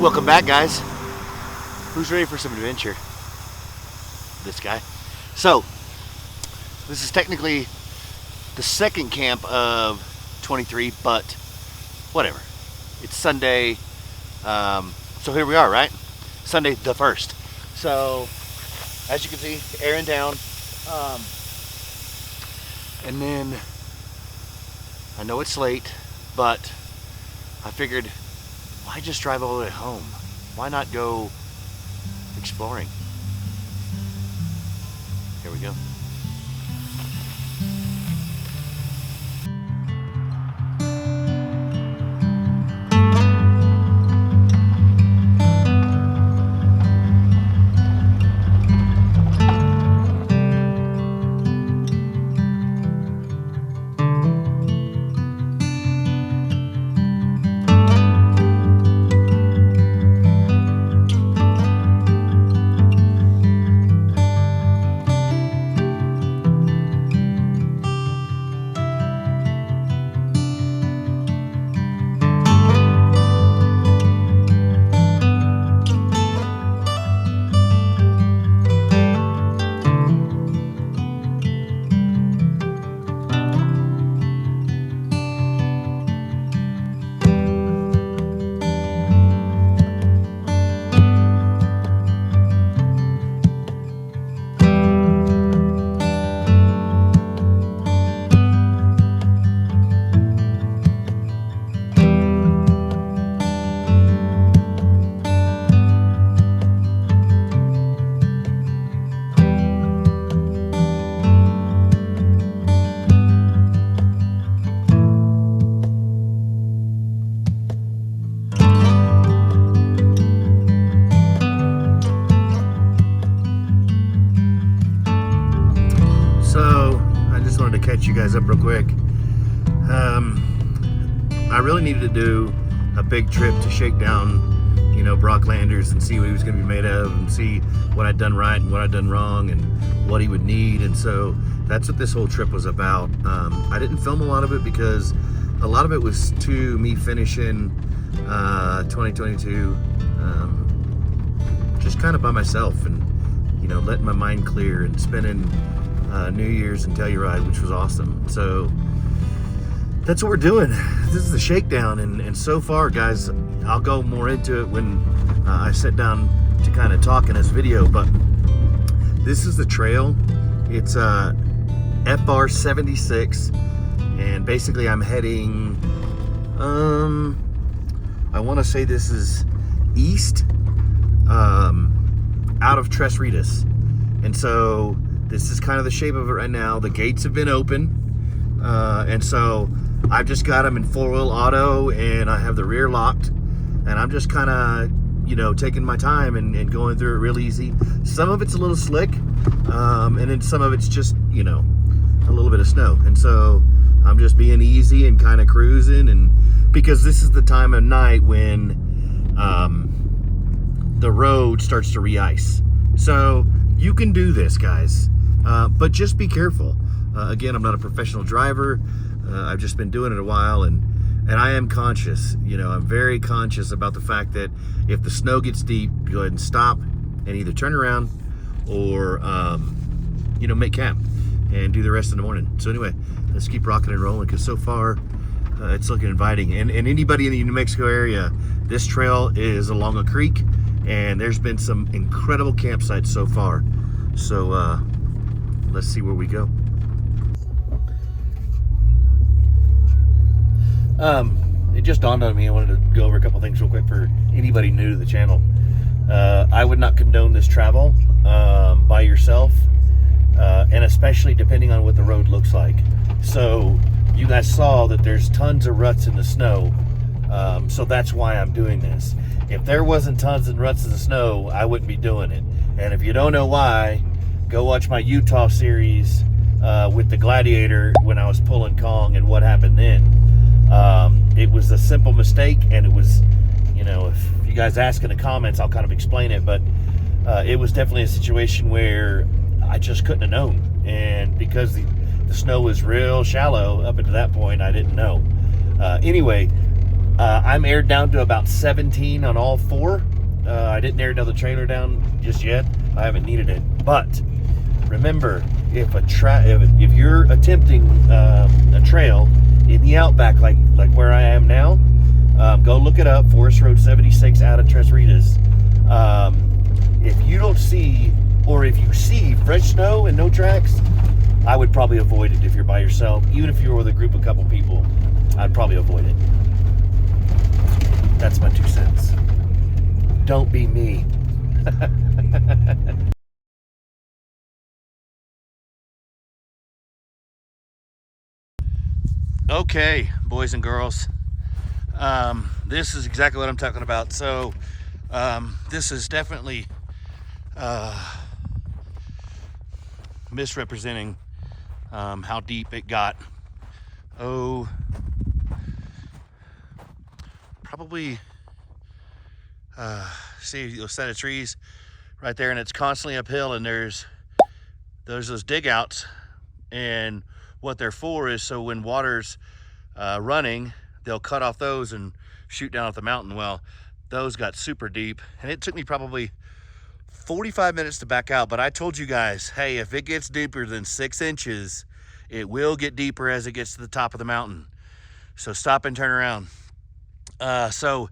Welcome back, guys. Who's ready for some adventure? This guy. So, this is technically the second camp of 23, but whatever. It's Sunday, so here we are, right? Sunday the 1st. So, as you can see, airing down. And then, I know it's late, but I figured, why just drive all the way home? Why not go exploring? Here we go. Catch you guys up real quick. I really needed to do a big trip to shake down, you know, Brock Landers and see what he was going to be made of, and see what I'd done right and what I'd done wrong and what he would need. And so that's what this whole trip was about. I didn't film a lot of it because a lot of it was to me finishing 2022 just kind of by myself, and you know, letting my mind clear and spending New Year's in Telluride, which was awesome. So that's what we're doing. This is the shakedown, and so far, guys, I'll go more into it when I sit down to kind of talk in this video, but this is the trail. It's FR 76, and basically I'm heading, I want to say this is east, out of Tres Ritas, and so this is kind of the shape of it right now. The gates have been open, and so I've just got them in 4-wheel auto, and I have the rear locked, and I'm just kind of, you know, taking my time and going through it real easy. Some of it's a little slick, and then some of it's just, you know, a little bit of snow, and so I'm just being easy and kind of cruising, and because this is the time of night when the road starts to re-ice. So you can do this, guys. But just be careful. Again, I'm not a professional driver. I've just been doing it a while, and I am conscious. You know, I'm very conscious about the fact that if the snow gets deep, go ahead and stop and either turn around or, you know, make camp and do the rest in the morning. So anyway, let's keep rocking and rolling, because so far it's looking inviting. And anybody in the New Mexico area, this trail is along a creek, and there's been some incredible campsites so far. So, let's see where we go. It just dawned on me, I wanted to go over a couple things real quick for anybody new to the channel. I would not condone this travel by yourself, and especially depending on what the road looks like. So you guys saw that there's tons of ruts in the snow, so that's why I'm doing this. If there wasn't tons and ruts in the snow, I wouldn't be doing it. And if you don't know why, go watch my Utah series with the Gladiator when I was pulling Kong and what happened then. It was a simple mistake, and it was, you know, if you guys ask in the comments, I'll kind of explain it, but it was definitely a situation where I just couldn't have known. And because the snow was real shallow up until that point, I didn't know. Anyway, I'm aired down to about 17 on all four. I didn't air another trailer down just yet. I haven't needed it. But remember, if you're attempting a trail in the outback, like where I am now, go look it up. Forest Road 76 out of Tres Ritas. If you don't see, or if you see fresh snow and no tracks, I would probably avoid it if you're by yourself. Even if you're with a group of couple people, I'd probably avoid it. That's my 2 cents. Don't be me. Okay, boys and girls. This is exactly what I'm talking about. So, this is definitely misrepresenting how deep it got. Oh, probably see a set of trees right there, and it's constantly uphill, and there's those dig outs, and what they're for is so when water's running, they'll cut off those and shoot down off the mountain. Well, those got super deep, and it took me probably 45 minutes to back out. But I told you guys, hey, if it gets deeper than 6 inches, it will get deeper as it gets to the top of the mountain. So stop and turn around. So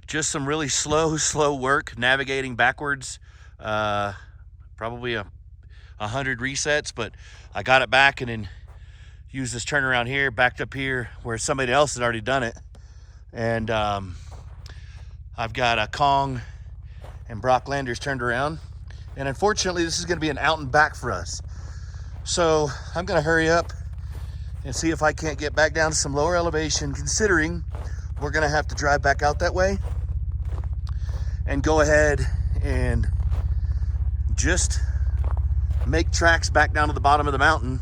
just some really slow work navigating backwards. Probably 100 resets, but I got it back, and then used this turnaround here, backed up here where somebody else had already done it. And I've got a Kong and Brock Landers turned around. And unfortunately, this is going to be an out and back for us. So I'm going to hurry up and see if I can't get back down to some lower elevation, considering we're going to have to drive back out that way, and go ahead and just make tracks back down to the bottom of the mountain.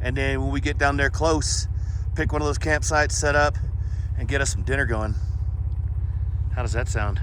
And then when we get down there close, pick one of those campsites, set up, and get us some dinner going. How does that sound?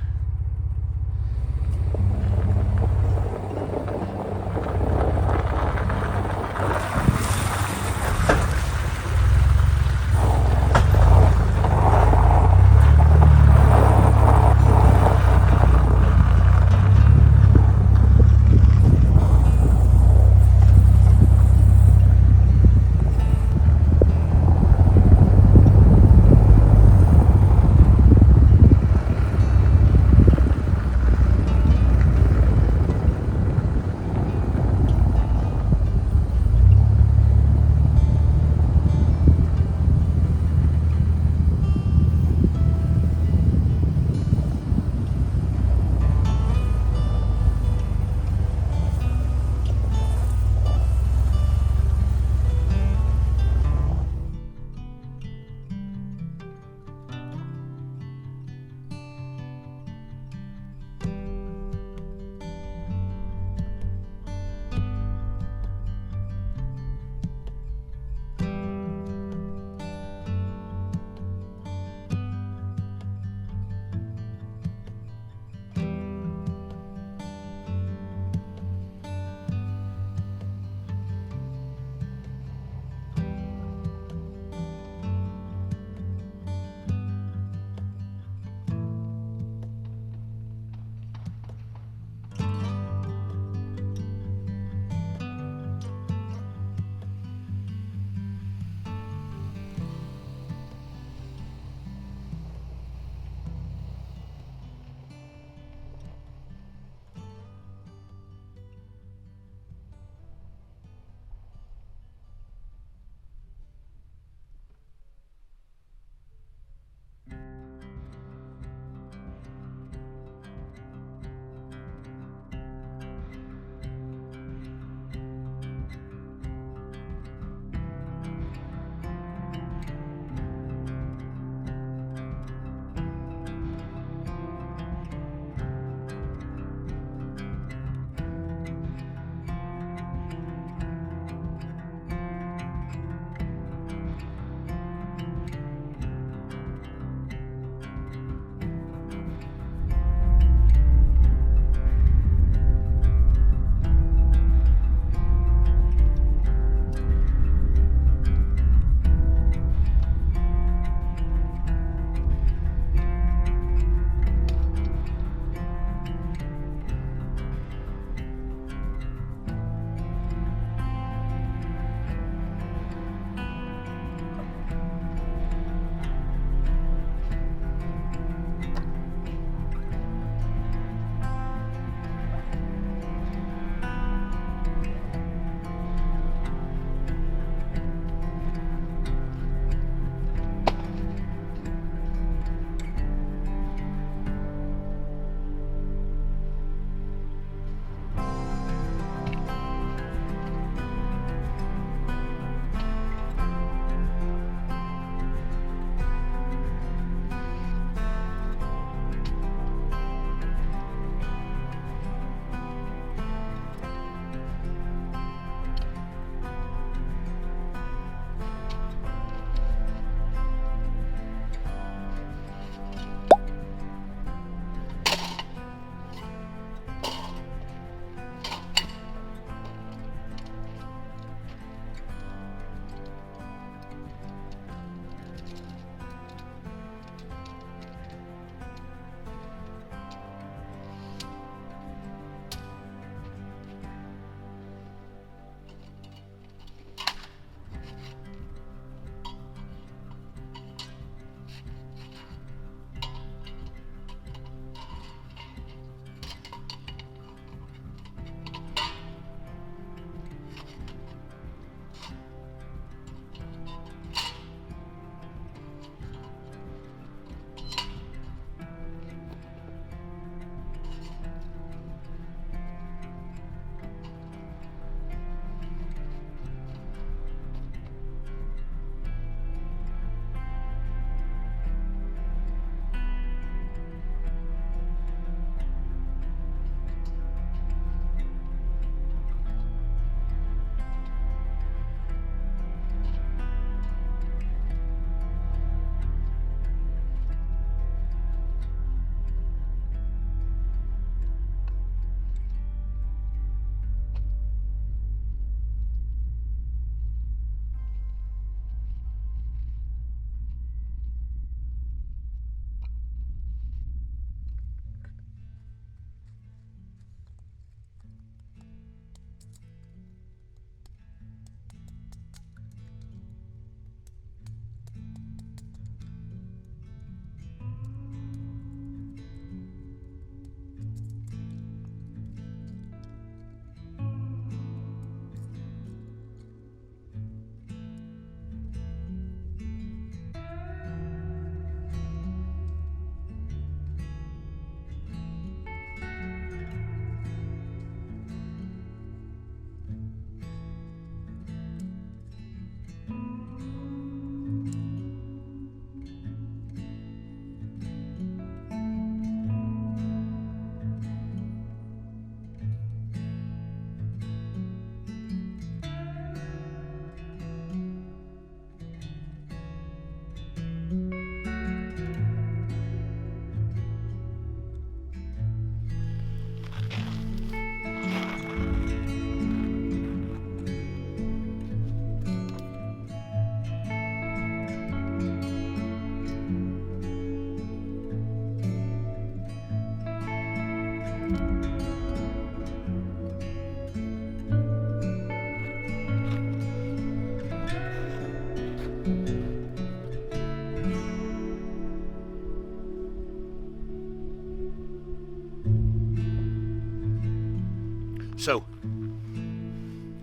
So,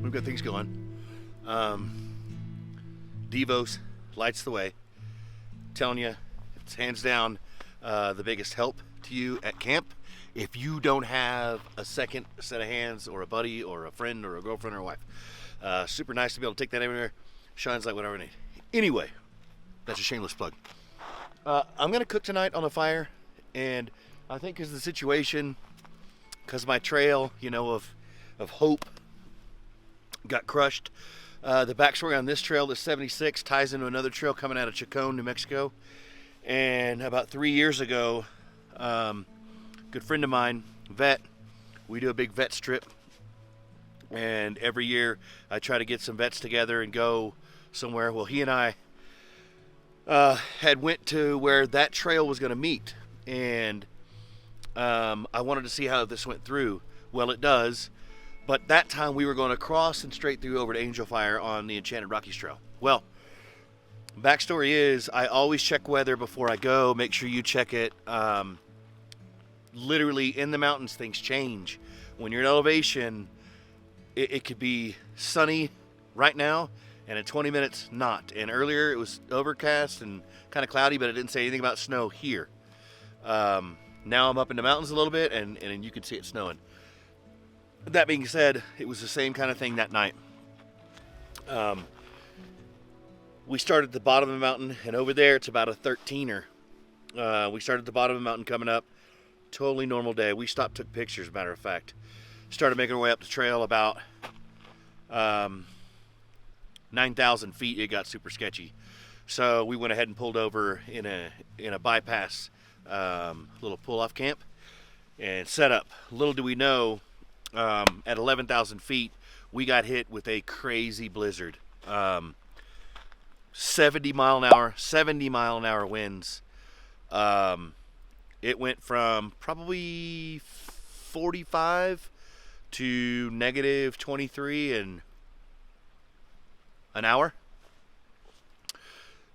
we've got things going. Devos lights the way. Telling you, it's hands down the biggest help to you at camp. If you don't have a second set of hands, or a buddy, or a friend, or a girlfriend, or a wife, super nice to be able to take that everywhere. Shines like whatever I need. Anyway, that's a shameless plug. I'm gonna cook tonight on a fire, and I think because of the situation, because my trail, you know, of hope got crushed. The backstory on this trail, the 76, ties into another trail coming out of Chacon, New Mexico. And about 3 years ago, good friend of mine, vet, we do a big vet strip, and every year I try to get some vets together and go somewhere. Well, he and I had went to where that trail was going to meet, and I wanted to see how this went through. Well, it does, but that time we were going to cross and straight through over to Angel Fire on the Enchanted Rockies Trail. Well, backstory is I always check weather before I go. Make sure you check it. Literally in the mountains, things change. When you're in elevation, it could be sunny right now, and in 20 minutes, not. And earlier it was overcast and kind of cloudy, but it didn't say anything about snow here. Now I'm up in the mountains a little bit, and you can see it snowing. That being said, it was the same kind of thing that night. We started at the bottom of the mountain, and over there it's about a 13er. We started at the bottom of the mountain coming up. Totally normal day. We stopped, took pictures, as a matter of fact. Started making our way up the trail about 9,000 feet. It got super sketchy. So we went ahead and pulled over in a bypass little pull-off camp and set up. Little do we know, at 11,000 feet, we got hit with a crazy blizzard. 70 mile an hour winds. It went from probably 45 to negative 23 in an hour.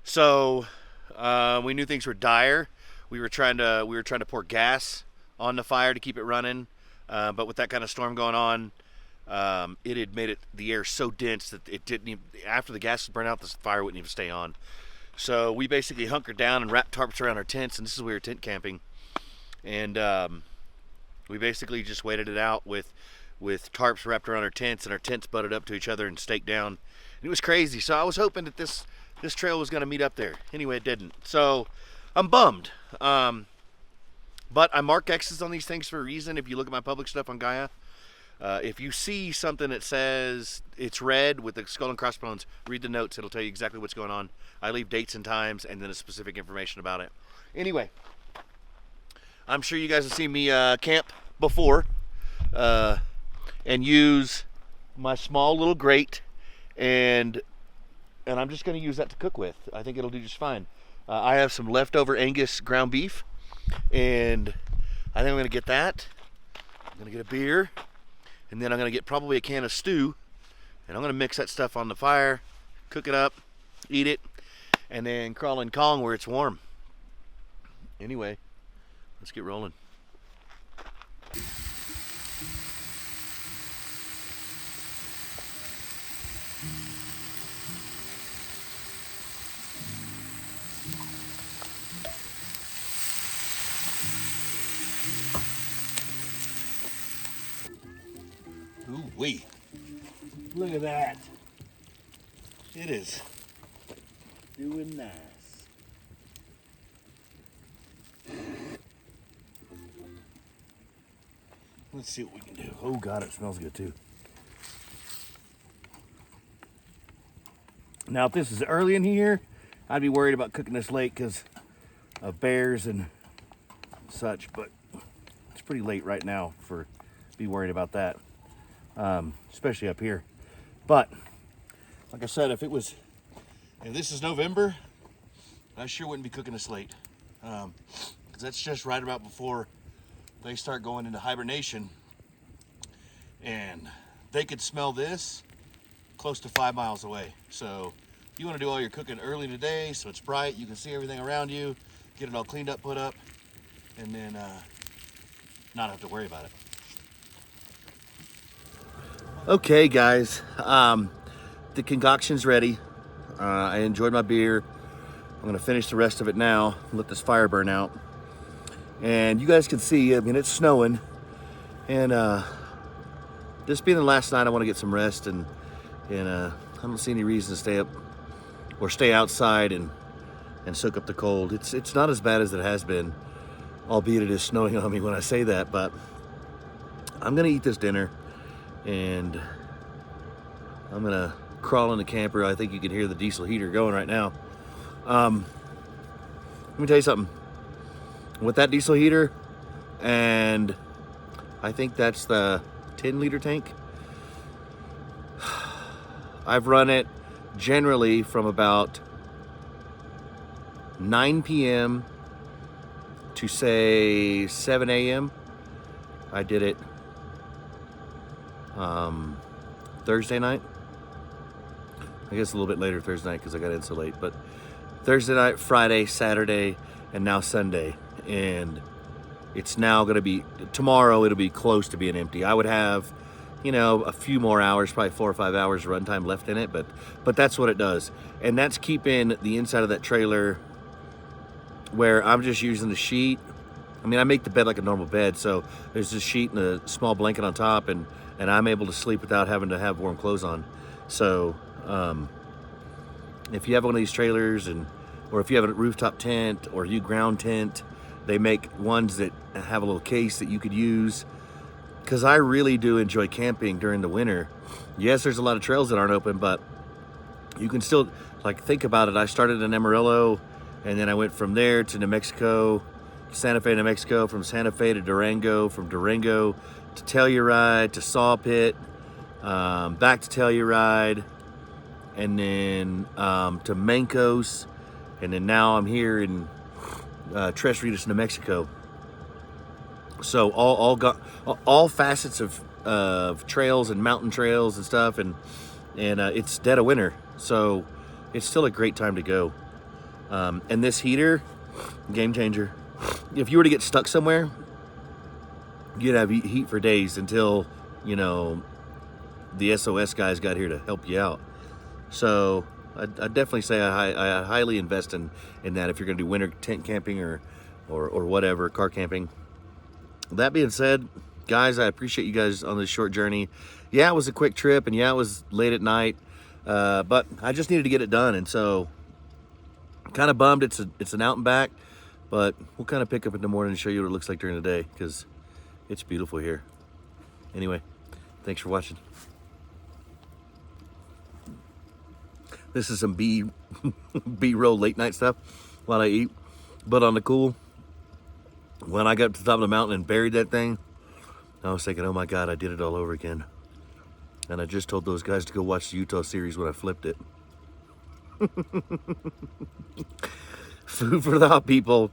So we knew things were dire. We were trying to pour gas on the fire to keep it running, but with that kind of storm going on, it had made the air so dense that it didn't even, after the gas was burned out, the fire wouldn't even stay on. So we basically hunkered down and wrapped tarps around our tents, and this is where we were tent camping. And we basically just waited it out with tarps wrapped around our tents, and our tents butted up to each other and staked down. And it was crazy. So I was hoping that this trail was going to meet up there. Anyway, it didn't. So I'm bummed. But I mark X's on these things for a reason. If you look at my public stuff on Gaia, if you see something that says it's red with the skull and crossbones, read the notes. It'll tell you exactly what's going on. I leave dates and times and then a specific information about it. Anyway, I'm sure you guys have seen me camp before and use my small little grate, and I'm just going to use that to cook with. I think it'll do just fine. I have some leftover Angus ground beef, and I think I'm going to get that. I'm going to get a beer, and then I'm going to get probably a can of stew, and I'm going to mix that stuff on the fire, cook it up, eat it, and then crawl in Kong where it's warm. Anyway, let's get rolling. Ooh-wee. Look at that. It is doing nice. Let's see what we can do. Oh God, it smells good too. Now, if this is early in here, I'd be worried about cooking this late because of bears and such, but it's pretty late right now for be worried about that, especially up here. But like I said, if this is November, I sure wouldn't be cooking this late, because that's just right about before they start going into hibernation, and they could smell this close to 5 miles away. So you want to do all your cooking early in the day so it's bright, you can see everything around you, get it all cleaned up, put up, and then not have to worry about it. Okay, guys, the concoction's ready. I enjoyed my beer. I'm gonna finish the rest of it now, let this fire burn out. And you guys can see, I mean, it's snowing. And this being the last night, I wanna get some rest, and I don't see any reason to stay up or stay outside and soak up the cold. It's not as bad as it has been, albeit it is snowing on me when I say that, but I'm gonna eat this dinner and I'm gonna crawl in the camper. I think you can hear the diesel heater going right now. Let me tell you something. With that diesel heater, and I think that's the 10-liter tank, I've run it generally from about 9 p.m. to say 7 a.m. I did it Thursday night. I guess a little bit later Thursday night because I got in so late, but Thursday night, Friday, Saturday, and now Sunday. And it's now gonna be, tomorrow it'll be close to being empty. I would have, you know, a few more hours, probably 4 or 5 hours runtime left in it, but that's what it does. And that's keeping the inside of that trailer where I'm just using the sheet. I mean, I make the bed like a normal bed, so there's this sheet and a small blanket on top, and I'm able to sleep without having to have warm clothes on. So if you have one of these trailers, or if you have a rooftop tent or you ground tent, they make ones that have a little case that you could use, because I really do enjoy camping during the winter. Yes, there's a lot of trails that aren't open, but you can still, like, think about it. I started in Amarillo, and then I went from there to New Mexico, Santa Fe, New Mexico, from Santa Fe to Durango, from Durango to Telluride, to Saw Pit, back to Telluride, and then to Mancos, and then now I'm here in Tres Ritas, New Mexico. So all facets of trails and mountain trails and stuff, and it's dead of winter, so it's still a great time to go. And this heater, game changer. If you were to get stuck somewhere, you'd have heat for days until, you know, the SOS guys got here to help you out. So I definitely say I highly invest in that if you're gonna do winter tent camping or whatever, car camping. That being said, guys, I appreciate you guys on this short journey. Yeah, it was a quick trip, and yeah, it was late at night, but I just needed to get it done, and so I'm kind of bummed it's an out and back, but we'll kind of pick up in the morning and show you what it looks like during the day, because it's beautiful here. Anyway, thanks for watching. This is some B-roll late night stuff while I eat. But on the cool, when I got to the top of the mountain and buried that thing, I was thinking, oh my God, I did it all over again. And I just told those guys to go watch the Utah series when I flipped it. Food for thought, people.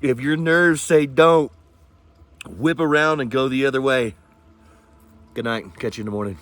If your nerves say don't, whip around and go the other way. Good night. Catch you in the morning.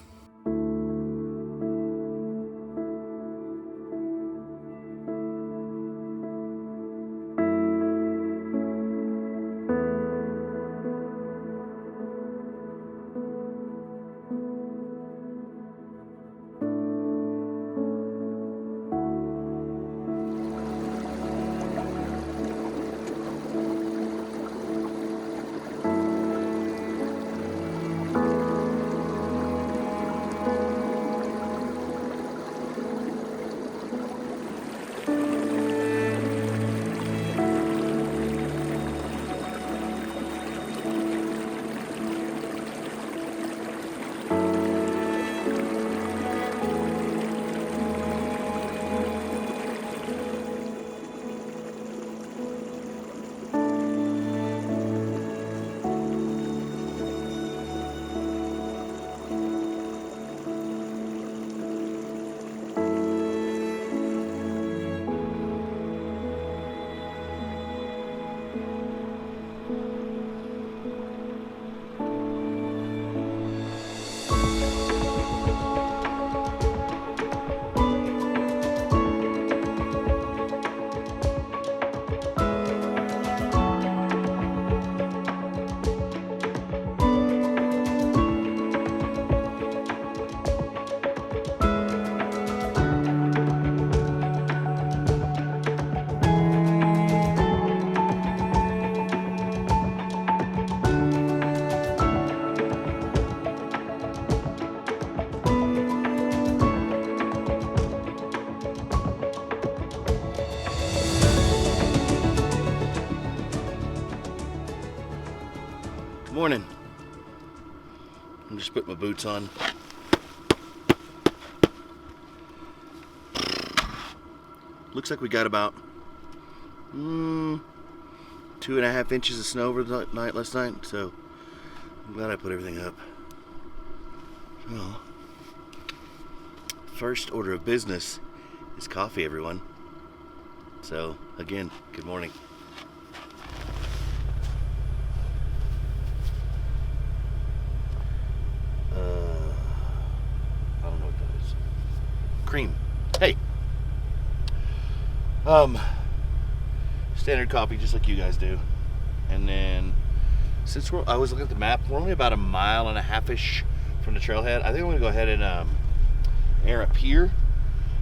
I'm just putting my boots on. Looks like we got about 2.5 inches of snow over the night last night, so I'm glad I put everything up. Well, first order of business is coffee, everyone. So again, good morning. I don't know what that is. Cream. Hey. Standard coffee, just like you guys do. And then, since I was looking at the map, we're only about 1.5 miles-ish from the trailhead. I think I'm gonna go ahead and air up here.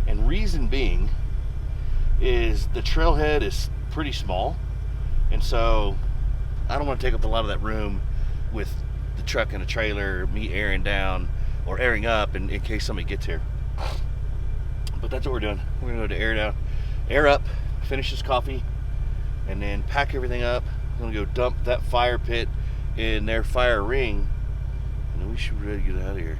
And reason being is the trailhead is pretty small, and so I don't want to take up a lot of that room with the truck and a trailer, me airing down or airing up in case somebody gets here. But that's what we're doing. We're gonna go to air down, air up, finish this coffee, and then pack everything up. I'm gonna go dump that fire pit in their fire ring, and then we should be ready to get out of here.